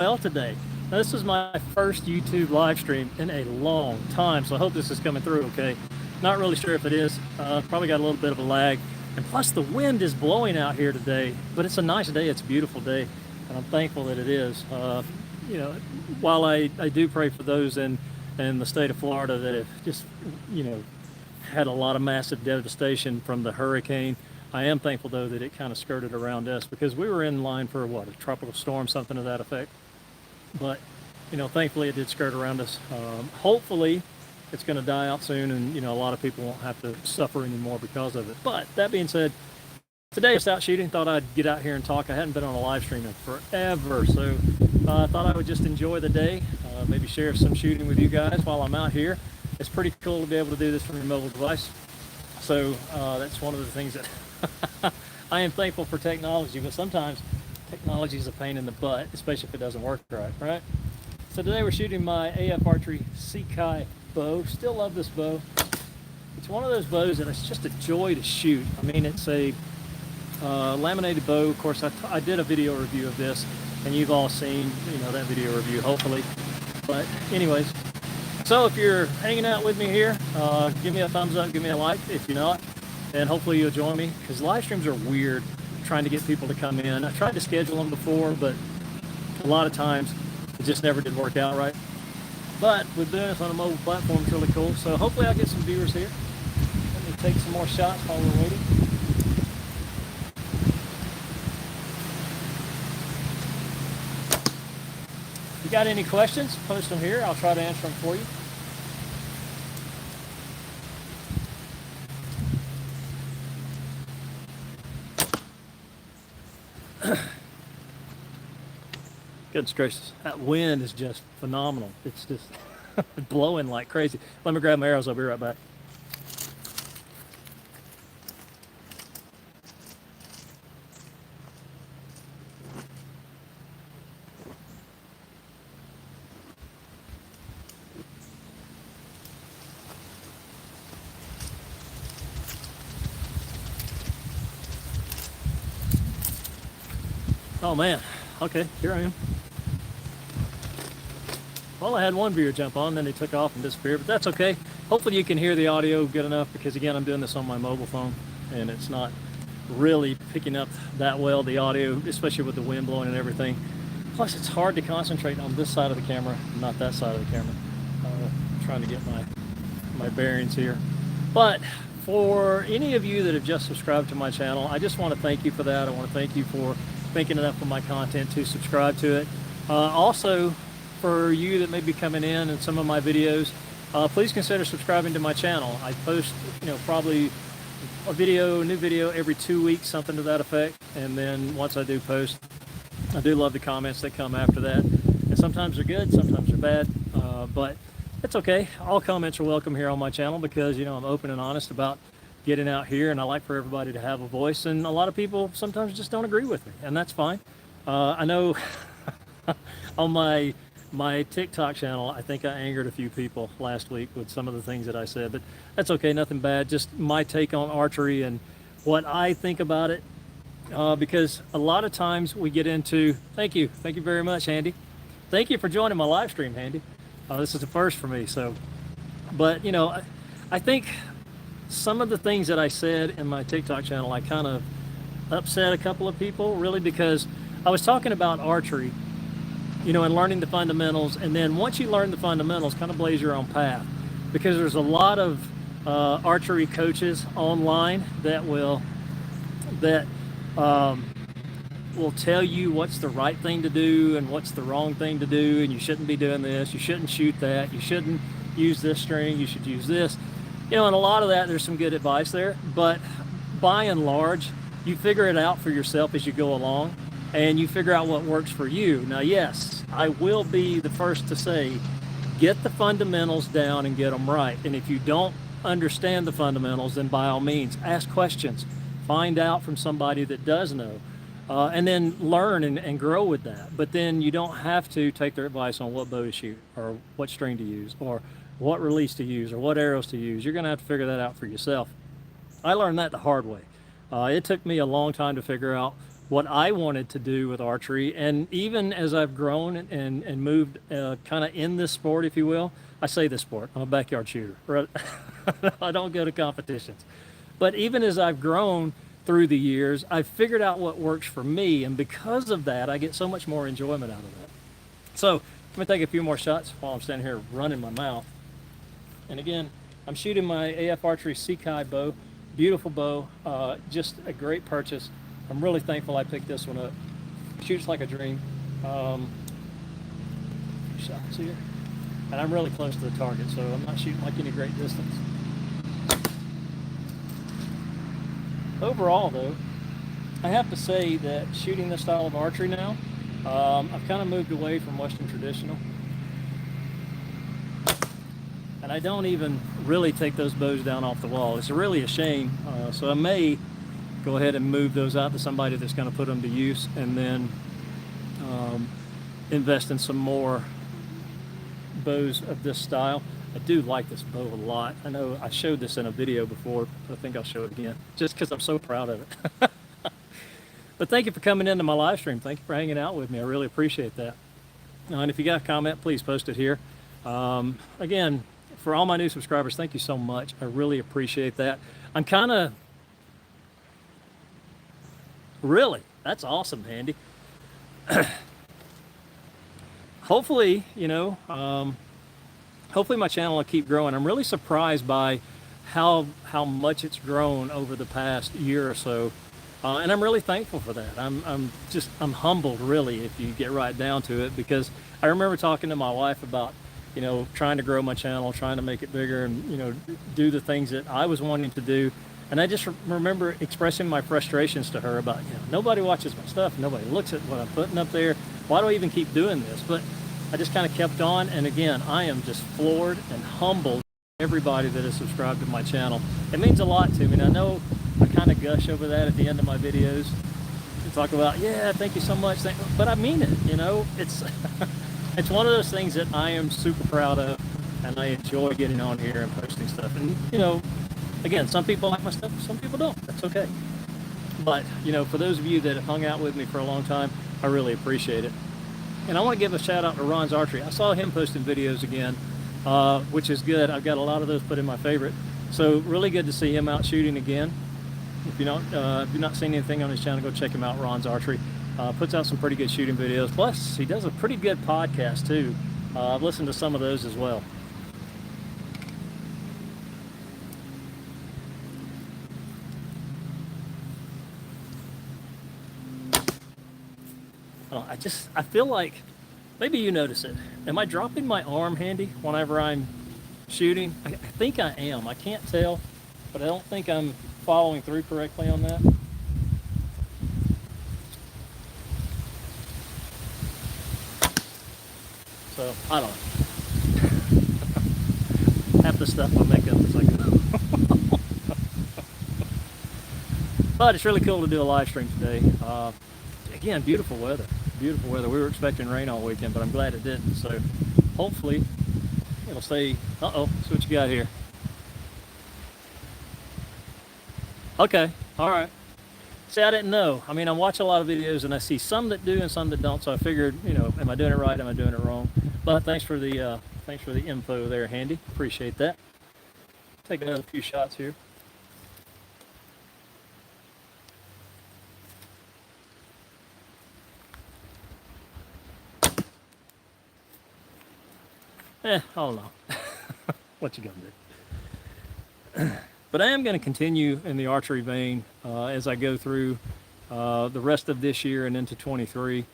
well today. Now, this is my first YouTube live stream in a long time, so I hope this is coming through okay. Not really sure if it is. Probably got a little bit of a lag. And plus the wind is blowing out here today, but it's a nice day. It's a beautiful day, and I'm thankful that it is. You know, while I do pray for those in the state of Florida that have just, you know, had a lot of massive devastation from the hurricane, I am thankful though that it kind of skirted around us because we were in line for what, a tropical storm, something to that effect. But, you know, thankfully it did skirt around us. Hopefully it's going to die out soon, and, you know, a lot of people won't have to suffer anymore because of it. But that being said, today I was out shooting, thought I'd get out here and talk. I hadn't been on a live stream in forever, so I thought I would just enjoy the day, maybe share some shooting with you guys while I'm out here. It's pretty cool to be able to do this from your mobile device. So that's one of the things that I am thankful for technology, but sometimes technology is a pain in the butt, especially if it doesn't work right? So today we're shooting my AF Archery Sekai bow. Still love this bow. It's one of those bows that it's just a joy to shoot. I mean, it's a laminated bow. Of course, I did a video review of this, and you've all seen, you know, that video review, hopefully. But anyways, so if you're hanging out with me here, give me a thumbs up, give me a like if you're not, and hopefully you'll join me, because live streams are weird trying to get people to come in. I tried to schedule them before, but a lot of times it just never did work out right. But with doing this on a mobile platform, it's really cool. So hopefully I'll get some viewers here. Let me take some more shots while we're waiting. If you got any questions, post them here. I'll try to answer them for you. Goodness gracious, that wind is just phenomenal. It's just blowing like crazy. Let me grab my arrows, I'll be right back. Oh man, okay, here I am. Well, I had one viewer jump on, then he took off and disappeared, but that's okay. Hopefully you can hear the audio good enough, because again, I'm doing this on my mobile phone and it's not really picking up that well, the audio, especially with the wind blowing and everything. Plus it's hard to concentrate on this side of the camera, not that side of the camera. Trying to get my bearings here. But for any of you that have just subscribed to my channel, I just want to thank you for that. I want to thank you for thinking enough of my content to subscribe to it. Also, for you that may be coming in some of my videos, please consider subscribing to my channel. I post, you know, probably a new video every 2 weeks, something to that effect. And then once I do post, I do love the comments that come after that. And sometimes they're good, sometimes they're bad, but it's okay. All comments are welcome here on my channel, because, you know, I'm open and honest about getting out here, and I like for everybody to have a voice. And a lot of people sometimes just don't agree with me, and that's fine. I know on my TikTok channel, I think I angered a few people last week with some of the things that I said, but that's okay, nothing bad, just my take on archery and what I think about it, because a lot of times we get into, thank you very much, Andy. Thank you for joining my live stream, Andy. This is the first for me, so, but you know, I think some of the things that I said in my TikTok channel, I kind of upset a couple of people, really, because I was talking about archery, you know, and learning the fundamentals. And then once you learn the fundamentals, kind of blaze your own path, because there's a lot of archery coaches online that will tell you what's the right thing to do and what's the wrong thing to do, and you shouldn't be doing this, you shouldn't shoot that, you shouldn't use this string, you should use this, you know. And a lot of that, there's some good advice there, but by and large, you figure it out for yourself as you go along, and you figure out what works for you. Now, yes, I will be the first to say, get the fundamentals down and get them right. And if you don't understand the fundamentals, then by all means, ask questions. Find out from somebody that does know, and then learn and grow with that. But then you don't have to take their advice on what bow to shoot, or what string to use, or what release to use, or what arrows to use. You're going to have to figure that out for yourself. I learned that the hard way. It took me a long time to figure out what I wanted to do with archery. And even as I've grown and moved kind of in this sport, if you will, I say this sport, I'm a backyard shooter. Right? I don't go to competitions. But even as I've grown through the years, I've figured out what works for me. And because of that, I get so much more enjoyment out of that. So I'm going to take a few more shots while I'm standing here running my mouth. And again, I'm shooting my AF Archery Sekai bow. Beautiful bow, just a great purchase. I'm really thankful I picked this one up. Shoots like a dream. Shots here. And I'm really close to the target, so I'm not shooting like any great distance. Overall though, I have to say that shooting this style of archery now, I've kind of moved away from Western traditional. And I don't even really take those bows down off the wall. It's really a shame. So I may go ahead and move those out to somebody that's going to put them to use, and then invest in some more bows of this style. I do like this bow a lot. I know I showed this in a video before, but I think I'll show it again just because I'm so proud of it. But thank you for coming into my live stream. Thank you for hanging out with me. I really appreciate that. And if you got a comment, please post it here. Again, for all my new subscribers, thank you so much. I really appreciate that. I'm kind of, really, that's awesome, Handy. Hopefully, you know, hopefully my channel will keep growing. I'm really surprised by how much it's grown over the past year or so. And I'm really thankful for that. I'm humbled, really, if you get right down to it, because I remember talking to my wife about, you know, trying to grow my channel, trying to make it bigger, and, you know, do the things that I was wanting to do. And I just remember expressing my frustrations to her about, you know, nobody watches my stuff, nobody looks at what I'm putting up there. Why do I even keep doing this? But I just kind of kept on. And again, I am just floored and humbled by everybody that has subscribed to my channel. It means a lot to me. And I know I kind of gush over that at the end of my videos and talk about, yeah, thank you so much. But I mean it, you know, it's, it's one of those things that I am super proud of, and I enjoy getting on here and posting stuff. And, you know, again, some people like my stuff, some people don't. That's okay. But, you know, for those of you that have hung out with me for a long time, I really appreciate it. And I want to give a shout out to Ron's Archery. I saw him posting videos again, which is good. I've got a lot of those put in my favorite. So really good to see him out shooting again. If you've not seen anything on his channel, go check him out, Ron's Archery. Puts out some pretty good shooting videos. Plus, he does a pretty good podcast too. I've listened to some of those as well. I feel like, maybe you notice it. Am I dropping my arm, Handy, whenever I'm shooting? I think I am. I can't tell, but I don't think I'm following through correctly on that. So, I don't know. Half the stuff I make up is like, but it's really cool to do a live stream today. Again, beautiful weather. Beautiful weather. We were expecting rain all weekend, but I'm glad it didn't. So hopefully it'll stay. Uh-oh, see what you got here. Okay, all right. See, I didn't know. I mean, I watch a lot of videos and I see some that do and some that don't. So I figured, you know, am I doing it right? Am I doing it wrong? But thanks for the info there, Handy. Appreciate that. Take another few shots here. I don't know. What you gonna do? But I am going to continue in the archery vein as I go through the rest of this year and into 23.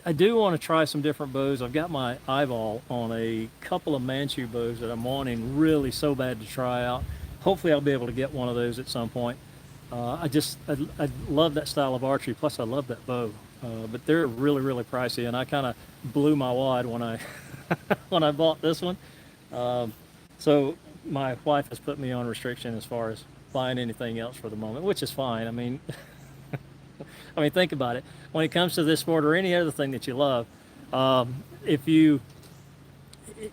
I do want to try some different bows. I've got my eyeball on a couple of Manchu bows that I'm wanting really so bad to try out. Hopefully I'll be able to get one of those at some point. I love that style of archery. Plus I love that bow. But they're really, really pricey, and I kind of blew my wad when I when I bought this one. So my wife has put me on restriction as far as buying anything else for the moment, which is fine. I mean, think about it. When it comes to this sport or any other thing that you love, if you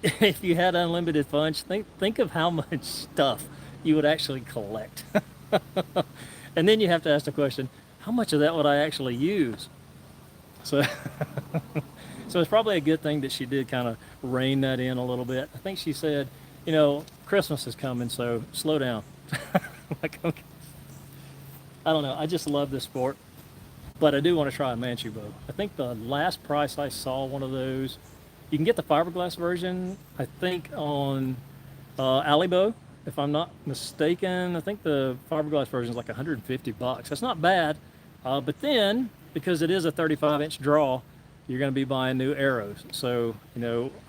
had unlimited funds, think of how much stuff you would actually collect. And then you have to ask the question, how much of that would I actually use? So, so it's probably a good thing that she did kind of rein that in a little bit. I think she said, Christmas is coming, so slow down. Like, okay. I don't know. I just love this sport, but I do want to try a Manchu bow. I think the last price I saw one of those, you can get the fiberglass version, I think on Alibo, if I'm not mistaken. I think the fiberglass version is like 150 bucks. That's not bad. But then, because it is a 35-inch draw, you're going to be buying new arrows. So,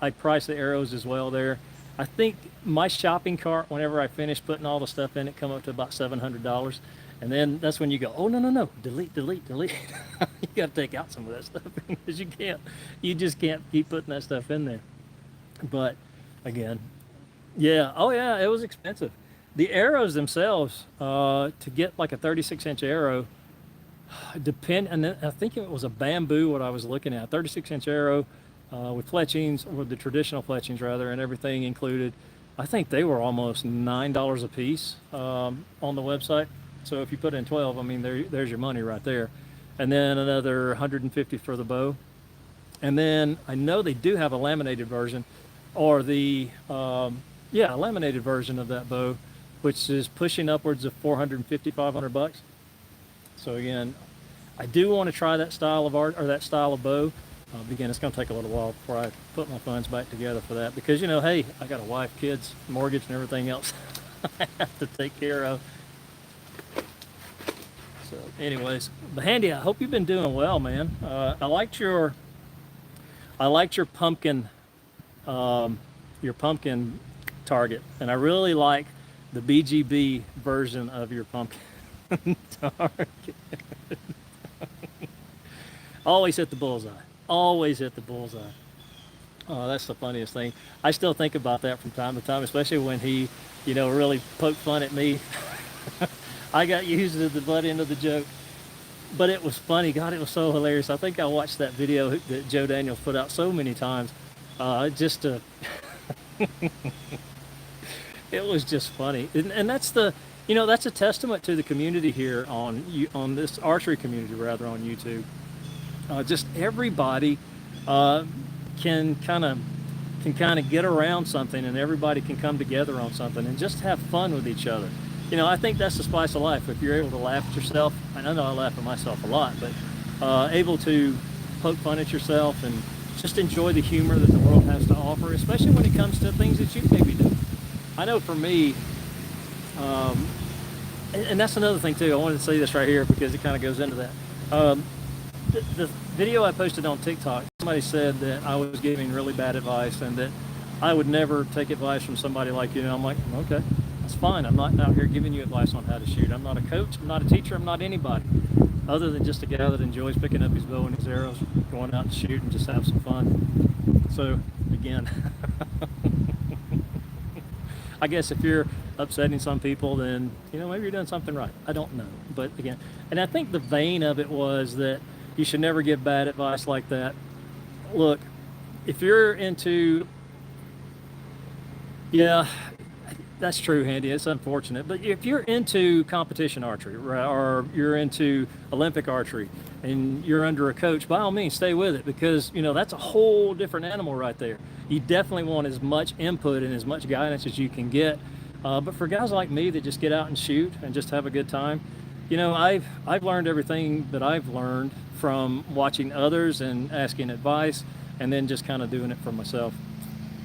I price the arrows as well there. I think my shopping cart, whenever I finish putting all the stuff in it, come up to about $700. And then that's when you go, oh, no, delete. You got to take out some of that stuff because you just can't keep putting that stuff in there. But again, yeah, oh yeah, it was expensive. The arrows themselves, to get like a 36-inch arrow, and I think it was a bamboo, what I was looking at, 36-inch arrow with fletchings, or the traditional fletchings rather, and everything included. I think they were almost $9 a piece on the website. So if you put in 12, I mean, there's your money right there. And then another 150 for the bow. And then I know they do have a laminated version, or a laminated version of that bow, which is pushing upwards of 450, 500 bucks. So again, I do want to try that style of art, or that style of bow. But again, it's going to take a little while before I put my funds back together for that, because hey, I got a wife, kids, mortgage, and everything else I have to take care of. So anyways, but Handy, I hope you've been doing well, man. I liked your pumpkin, target, and I really like the BGB version of your pumpkin target. Always hit the bullseye. Always hit the bullseye. Oh, that's the funniest thing. I still think about that from time to time, especially when he, really poked fun at me. I got used as the butt end of the joke, but it was funny. God, it was so hilarious. I think I watched that video that Joe Daniels put out so many times, just to. It was just funny, and that's that's a testament to the community here on this archery community, rather, on YouTube. Just everybody can kind of get around something, and everybody can come together on something and just have fun with each other. I think that's the spice of life. If you're able to laugh at yourself, and I know I laugh at myself a lot, but able to poke fun at yourself and just enjoy the humor that the world has to offer, especially when it comes to things that you maybe do. I know for me, and that's another thing too, I wanted to say this right here because it kind of goes into that. The video I posted on TikTok, somebody said that I was giving really bad advice and that I would never take advice from somebody like you. And I'm like, okay, that's fine. I'm not out here giving you advice on how to shoot. I'm not a coach, I'm not a teacher, I'm not anybody other than just a guy that enjoys picking up his bow and his arrows, going out to shoot and just have some fun. So again, I guess if you're upsetting some people, then maybe you're doing something right. I don't know, but again, and I think the vein of it was that you should never give bad advice like that. Look, if you're into, yeah, that's true, Handy. It's unfortunate, but if you're into competition archery, or you're into Olympic archery, and you're under a coach, by all means, stay with it, because that's a whole different animal right there. You definitely want as much input and as much guidance as you can get. But for guys like me that just get out and shoot and just have a good time, I've learned everything that I've learned from watching others and asking advice, and then just kind of doing it for myself.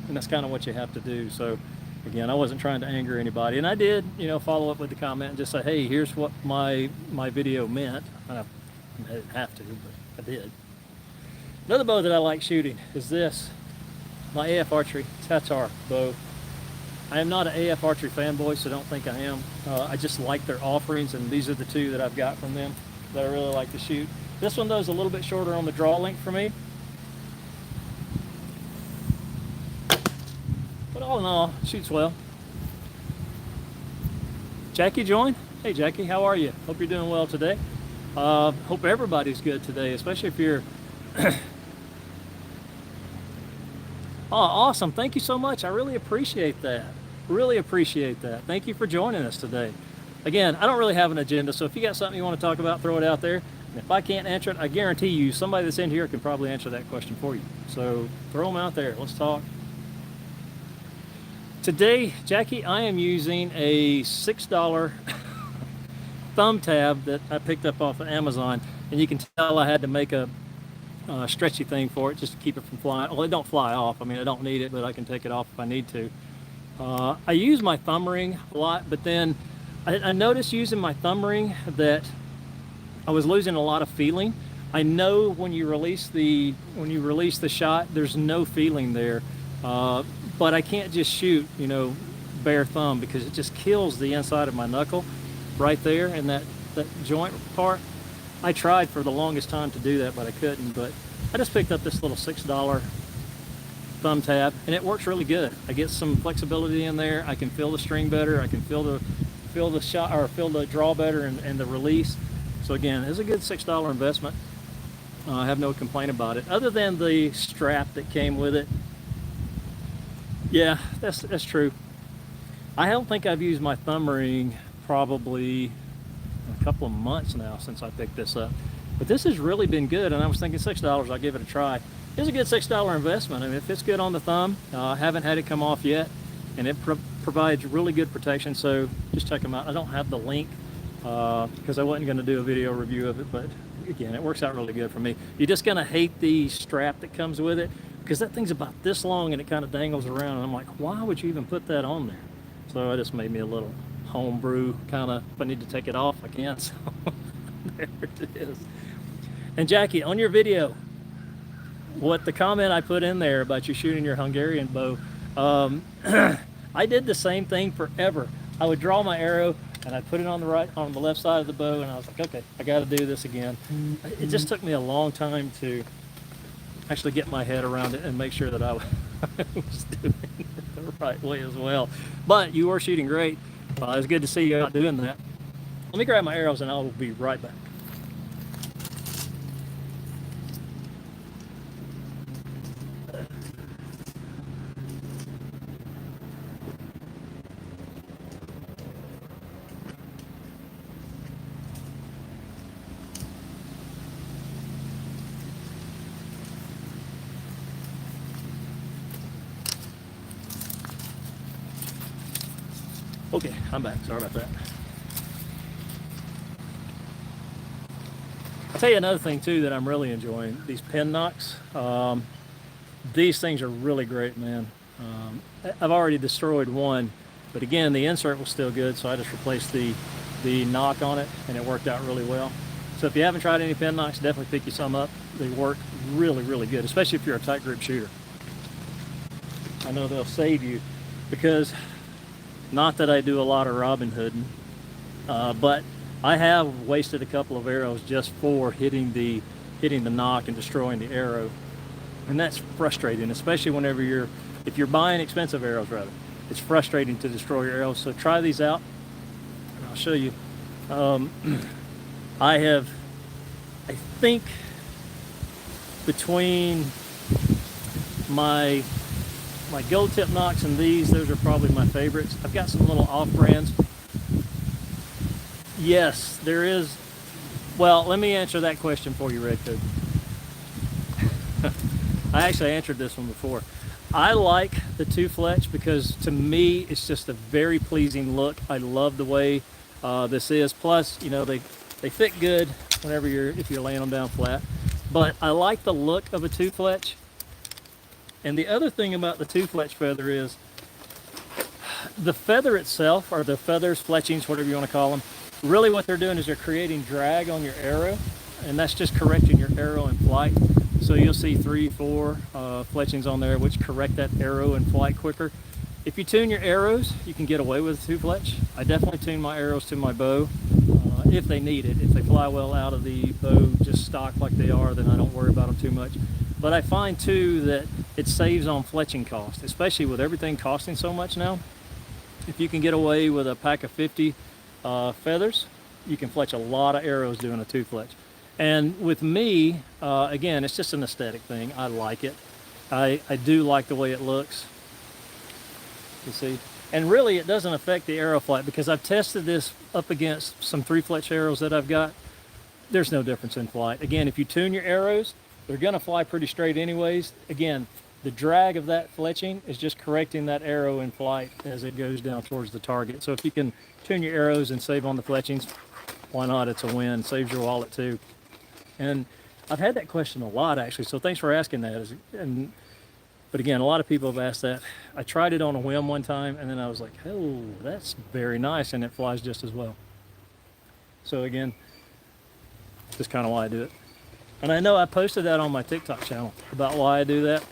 And that's kind of what you have to do. So again, I wasn't trying to anger anybody, and I did, follow up with the comment and just say, hey, here's what my video meant. I didn't have to, but I did. Another bow that I like shooting is this, my AF Archery Tatar bow. I am not an AF Archery fanboy, so don't think I am. I just like their offerings, and these are the two that I've got from them that I really like to shoot. This one, though, is a little bit shorter on the draw length for me. But all in all, shoots well. Jackie joined. Hey, Jackie, how are you? Hope you're doing well today. Hope everybody's good today, especially if you're... Oh, awesome. Thank you so much. I really appreciate that. Really appreciate that. Thank you for joining us today. again, I don't really have an agenda, so if you got something you want to talk about, throw it out there. And if I can't answer it, I guarantee you somebody that's in here can probably answer that question for you. So throw them out there. Let's talk. Today, Jackie, I am using a $6 thumb tab that I picked up off of Amazon, and you can tell I had to make a stretchy thing for it just to keep it from flying. Well, it don't fly off. I mean, I don't need it, but I can take it off if I need to. I use my thumb ring a lot, but then I noticed using my thumb ring that I was losing a lot of feeling. I know when you release the shot, there's no feeling there, but I can't just shoot, you know, bare thumb, because it just kills the inside of my knuckle right there in that joint part. I tried for the longest time to do that, but I couldn't. But I just picked up this little $6 thumb tab, and it works really good. I get some flexibility in there. I can feel the string better. I can feel the shot, or feel the draw better, and the release. So again, it's a good $6 investment. I have no complaint about it, other than the strap that came with it. Yeah, that's true. I don't think I've used my thumb ring probably a couple of months now since I picked this up. But this has really been good, and I was thinking $6, I'll give it a try. It's a good $6 investment. I mean, if it's good on the thumb, I haven't had it come off yet, and it provides really good protection, so just check them out. I don't have the link because I wasn't going to do a video review of it, but again, it works out really good for me. You're just going to hate the strap that comes with it, because that thing's about this long and it kind of dangles around, and I'm like, why would you even put that on there? So it just made me a little homebrew kind of, if I need to take it off, I can. So there it is. And Jackie, on your video, what the comment I put in there about you shooting your Hungarian bow, I did the same thing forever. I would draw my arrow and I put it on the left side of the bow, and I was like, okay, I got to do this again. It just took me a long time to actually get my head around it and make sure that I was doing it the right way as well. But you were shooting great. It was good to see you out doing that. Let me grab my arrows and I will be right back. Okay, I'm back. Sorry about that. I'll tell you another thing too that I'm really enjoying, these pin nocks. These things are really great, man. I've already destroyed one, but again, the insert was still good, so I just replaced the nock on it, and it worked out really well. So if you haven't tried any pin nocks, definitely pick you some up. They work really, really good, especially if you're a tight grip shooter. I know they'll save you, because not that I do a lot of Robin Hooding, but I have wasted a couple of arrows just for hitting the nock and destroying the arrow, and that's frustrating, especially whenever if you're buying expensive arrows, rather. It's frustrating to destroy your arrows. So try these out, and I'll show you. I think between my gold tip nocks and those are probably my favorites. I've got some little off brands. Yes, there is. Well, let me answer that question for you, Red Coat. I actually answered this one before. I like the 2-fletch because to me it's just a very pleasing look. I love the way this is. Plus, you know, they fit good if you're laying them down flat. But I like the look of a 2-fletch. And the other thing about the 2-fletch feather is the feather itself, or the feathers, fletchings, whatever you want to call them, really what they're doing is they're creating drag on your arrow, and that's just correcting your arrow in flight. So you'll see 3, 4 fletchings on there, which correct that arrow in flight quicker. If you tune your arrows, you can get away with a 2-fletch. I definitely tune my arrows to my bow if they need it. If they fly well out of the bow, just stock like they are, then I don't worry about them too much. But I find too that it saves on fletching cost, especially with everything costing so much now. If you can get away with a pack of 50 feathers, you can fletch a lot of arrows doing a 2-fletch. And with me, again, it's just an aesthetic thing. I like it. I do like the way it looks. You see, And really, it doesn't affect the arrow flight because I've tested this up against some 3-fletch arrows that I've got. There's no difference in flight. Again, if you tune your arrows, they're gonna fly pretty straight anyways. Again, the drag of that fletching is just correcting that arrow in flight as it goes down towards the target. So if you can tune your arrows and save on the fletchings, why not? It's a win. Saves your wallet too. And I've had that question a lot actually, so thanks for asking that. But again, a lot of people have asked that. I tried it on a whim one time, and then I was like, oh, that's very nice, and it flies just as well. So again, just kind of why I do it. And I know I posted that on my TikTok channel about why I do that.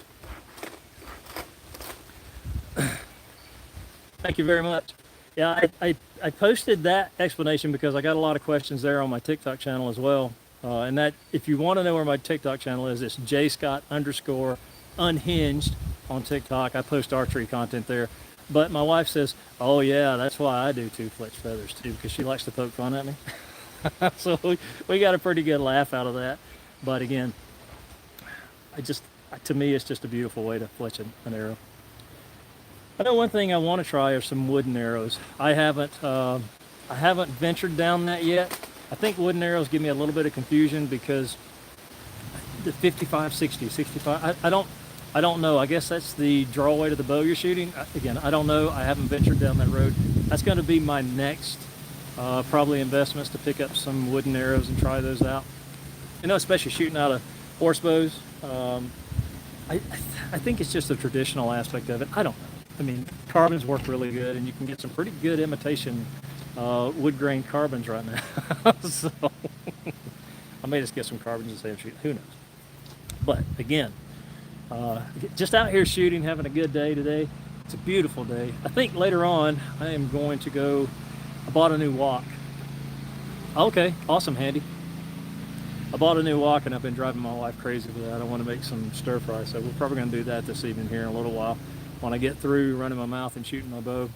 Thank you very much. Yeah, I posted that explanation because I got a lot of questions there on my TikTok channel as well. And that, if you want to know where my TikTok channel is, it's jscott_unhinged on TikTok. I post archery content there. But my wife says, oh yeah, that's why I do 2-fletch feathers too, because she likes to poke fun at me. So we got a pretty good laugh out of that. But again, to me, it's just a beautiful way to fletch an arrow. I know one thing I want to try are some wooden arrows. I haven't ventured down that yet. I think wooden arrows give me a little bit of confusion because the 55, 60, 65, I don't know. I guess that's the draw weight of the bow you're shooting. Again, I don't know. I haven't ventured down that road. That's going to be my next probably investments, to pick up some wooden arrows and try those out. You know, especially shooting out of horse bows. I think it's just the traditional aspect of it. I don't know. I mean, carbons work really good, and you can get some pretty good imitation wood grain carbons right now. So I may just get some carbons and say I'm shooting. Who knows? But again, just out here shooting, having a good day today. It's a beautiful day. I think later on I am going to go. I bought a new wok. Okay, awesome, Handy. I bought a new wok and I've been driving my wife crazy with that. I want to make some stir fry, so we're probably going to do that this evening here in a little while when I get through running my mouth and shooting my bow.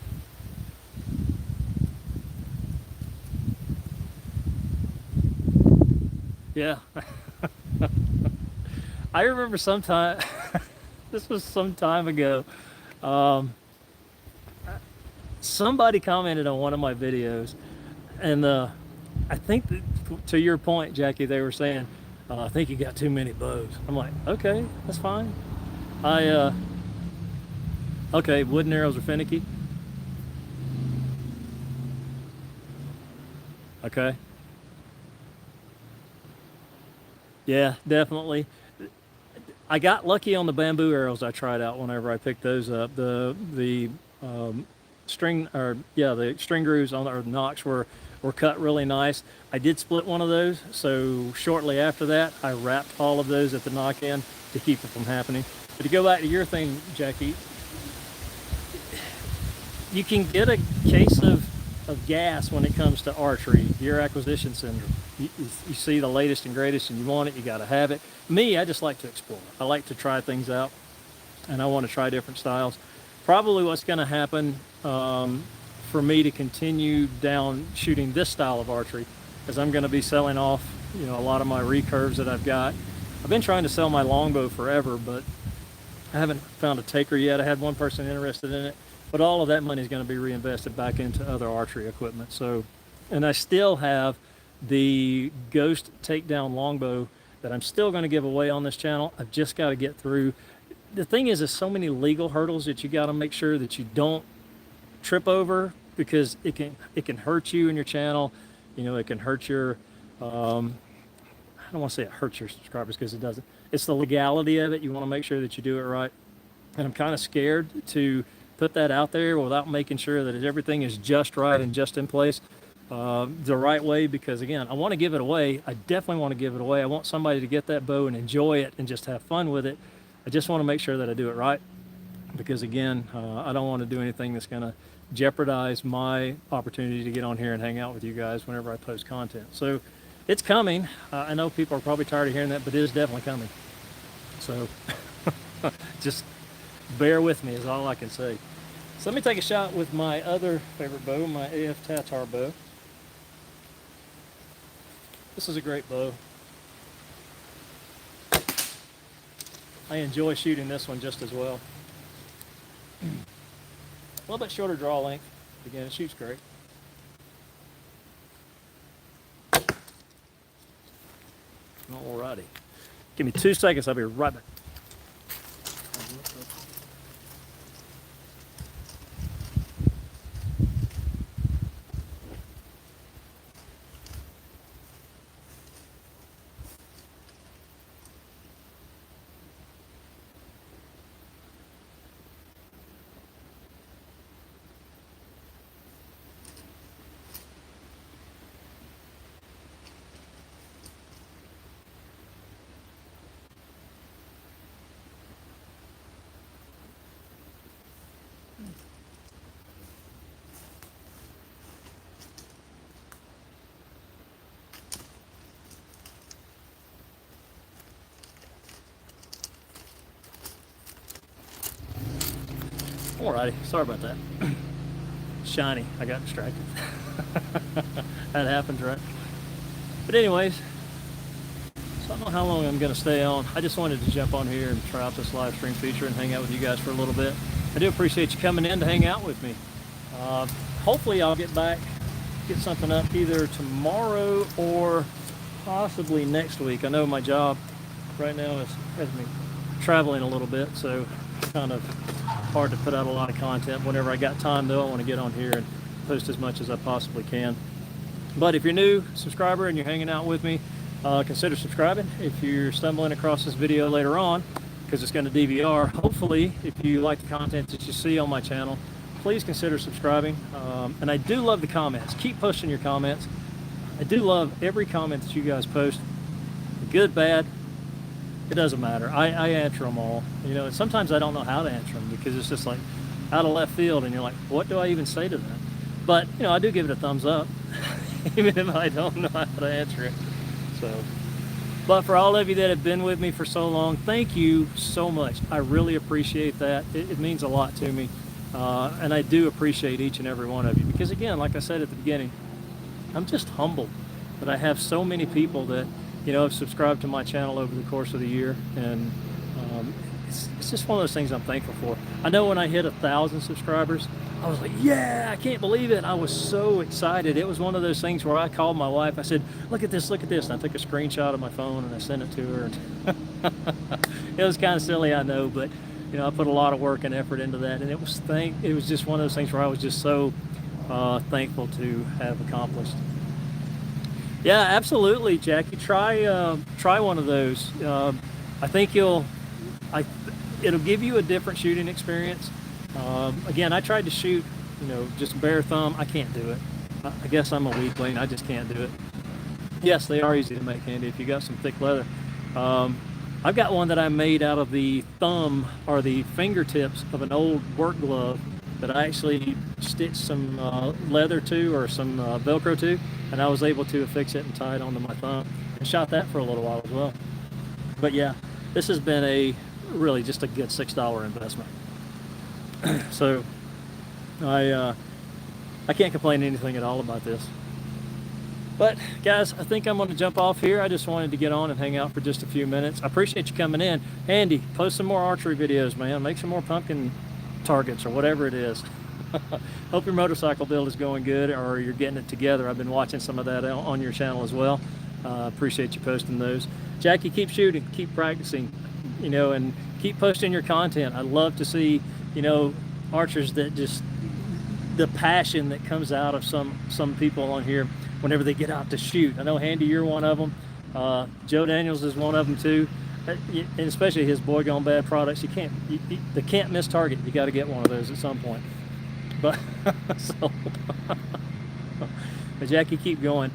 Yeah. I remember sometime, this was some time ago, somebody commented on one of my videos, and I think that, to your point, Jackie, they were saying, I think you got too many bows. I'm like, okay, that's fine. Okay, wooden arrows are finicky. Okay. Yeah, definitely. I got lucky on the bamboo arrows I tried out whenever I picked those up. The string, or yeah, the string grooves on or notch were cut really nice. I did split one of those, so shortly after that, I wrapped all of those at the nock end to keep it from happening. But to go back to your thing, Jackie, you can get a case of gas when it comes to archery, deer acquisition syndrome. You see the latest and greatest and you want it, you got to have it. Me, I just like to explore. I like to try things out, and I want to try different styles. Probably what's going to happen for me to continue down shooting this style of archery is I'm going to be selling off, you know, a lot of my recurves that I've got. I've been trying to sell my longbow forever, but I haven't found a taker yet. I had one person interested in it, but all of that money is going to be reinvested back into other archery equipment. So, and I still have the Ghost Takedown longbow that I'm still going to give away on this channel. I've just got to get through. The thing is, there's so many legal hurdles that you got to make sure that you don't trip over, because it can hurt you and your channel. You know, it can hurt your I don't want to say it hurts your subscribers, because it doesn't. It's the legality of it. You want to make sure that you do it right. And I'm kind of scared to put that out there without making sure that everything is just right and just in place the right way, because again, I want to give it away. I definitely want to give it away. I want somebody to get that bow and enjoy it and just have fun with it. I just want to make sure that I do it right, because again, I don't want to do anything that's going to jeopardize my opportunity to get on here and hang out with you guys whenever I post content. So it's coming. I know people are probably tired of hearing that, but it is definitely coming. So just bear with me is all I can say. So let me take a shot with my other favorite bow, my AF Tatar bow. This is a great bow. I enjoy shooting this one just as well. A little bit shorter draw length. Again, it shoots great. Alrighty. Give me 2 seconds, I'll be right back. Alrighty, sorry about that. Shiny, I got distracted. That happens, right? But anyways, so I don't know how long I'm gonna stay on. I just wanted to jump on here and try out this live stream feature and hang out with you guys for a little bit. I do appreciate you coming in to hang out with me. Hopefully I'll get back, get something up either tomorrow or possibly next week. I know my job right now has me traveling a little bit, so it's kind of hard to put out a lot of content. Whenever I got time though, I want to get on here and post as much as I possibly can. But if you're new subscriber and you're hanging out with me, consider subscribing. If you're stumbling across this video later on, because it's going to DVR, hopefully if you like the content that you see on my channel, please consider subscribing. And I do love the comments. Keep posting your comments. I do love every comment that you guys post, good, bad. It doesn't matter. I answer them all. You know, and sometimes I don't know how to answer them because it's just like out of left field, and you're like, what do I even say to them? But you know, I do give it a thumbs up, even if I don't know how to answer it. So, but for all of you that have been with me for so long, thank you so much. I really appreciate that. It means a lot to me, and I do appreciate each and every one of you because, again, like I said at the beginning, I'm just humbled that I have so many people that, you know, have subscribed to my channel over the course of the year, and it's just one of those things I'm thankful for. I know when I hit 1,000 subscribers, I was like, yeah, I can't believe it. I was so excited. It was one of those things where I called my wife. I said, look at this, look at this. And I took a screenshot of my phone and I sent it to her. It was kind of silly, I know, but you know, I put a lot of work and effort into that, and it was just one of those things where I was just so thankful to have accomplished. Yeah, absolutely, Jackie. Try one of those. I think it'll give you a different shooting experience. Again, I tried to shoot, you know, just bare thumb. I can't do it. I guess I'm a weakling. I just can't do it. Yes, they are easy to make, Andy, if you got some thick leather. I've got one that I made out of the thumb or the fingertips of an old work glove that I actually stitched some leather to, or some Velcro to, and I was able to affix it and tie it onto my thumb and shot that for a little while as well. But yeah, this has been really just a good $6 investment. So I can't complain anything at all about this. But guys, I think I'm going to jump off here. I just wanted to get on and hang out for just a few minutes. I appreciate you coming in. Andy, post some more archery videos, man. Make some more pumpkin targets or whatever it is. Hope your motorcycle build is going good, or you're getting it together. I've been watching some of that on your channel as well. Appreciate you posting those. Jackie, keep shooting, keep practicing, you know, and keep posting your content. I love to see, you know, archers that just, the passion that comes out of some people on here whenever they get out to shoot. I know, Andy, you're one of them. Joe Daniels is one of them too. And especially his Boy Gone Bad products. The can't miss target. You got to get one of those at some point. But so, but Jackie, keep going.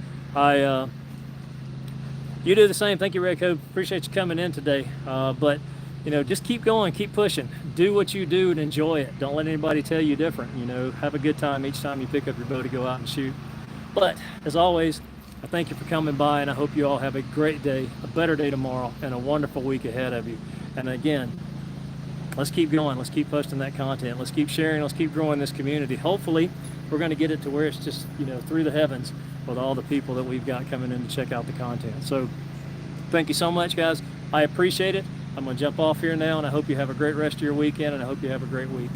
You do the same. Thank you, Red Code. Appreciate you coming in today. But you know, just keep going, keep pushing. Do what you do and enjoy it. Don't let anybody tell you different. You know, have a good time each time you pick up your bow to go out and shoot. But as always, I thank you for coming by, and I hope you all have a great day, a better day tomorrow, and a wonderful week ahead of you. And again, let's keep going. Let's keep posting that content. Let's keep sharing. Let's keep growing this community. Hopefully, we're going to get it to where it's just, you know, through the heavens with all the people that we've got coming in to check out the content. So thank you so much, guys. I appreciate it. I'm going to jump off here now, and I hope you have a great rest of your weekend, and I hope you have a great week.